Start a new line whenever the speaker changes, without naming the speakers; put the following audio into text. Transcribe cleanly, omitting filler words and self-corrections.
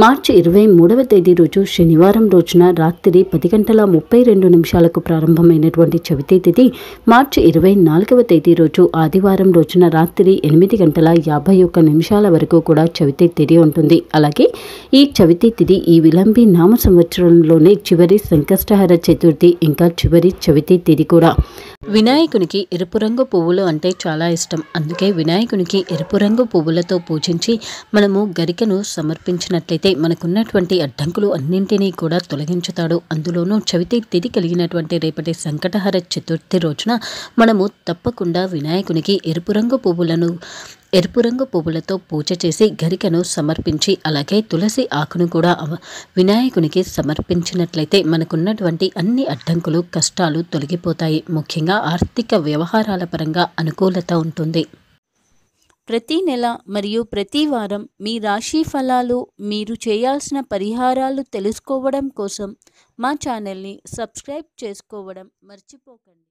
మార్చి 23వ తేదీ రోజు శనివారం రోజున రాత్రి 10:32 ప్రారంభమైనటువంటి చవితి తిథి మార్చి 24వ తేదీ రోజు ఆదివారం రోజున రాత్రి 8:51 వరకు కూడా చవితి తిథి ఉంటుంది. అలాగే ఈ చవితి తిథి ఈ విలంబి నామ సంవత్సరంలోనే చివరి సంకష్టహర చతుర్థి ఇంకా చివరి చవితి తిథి కూడా. వినాయకునికి ఎరుపు రంగు పువ్వులు అంటే చాలా ఇష్టం. అందుకే వినాయకునికి ఎరుపు రంగు పువ్వులతో పూజించి మనము గరికను సమర్పించినట్లయితే మనకున్నటువంటి అడ్డంకులు అన్నింటినీ కూడా తొలగించుతాడు. అందులోనూ చవితి తిథి కలిగినటువంటి రేపటి సంకటహర చతుర్థి రోజున మనము తప్పకుండా వినాయకునికి ఎరుపు రంగు పువ్వులతో పూజ చేసి గరికను సమర్పించి అలాగే తులసి ఆకును కూడా వినాయకునికి సమర్పించినట్లయితే మనకున్నటువంటి అన్ని అడ్డంకులు కష్టాలు తొలగిపోతాయి. ముఖ్యంగా ఆర్థిక వ్యవహారాల పరంగా అనుకూలత ఉంటుంది.
ప్రతి నెల మరియు ప్రతి వారం మీ రాశి ఫలాలు, మీరు చేయాల్సిన పరిహారాలు తెలుసుకోవడం కోసం మా ఛానల్ని సబ్స్క్రైబ్ చేసుకోవడం మర్చిపోకండి.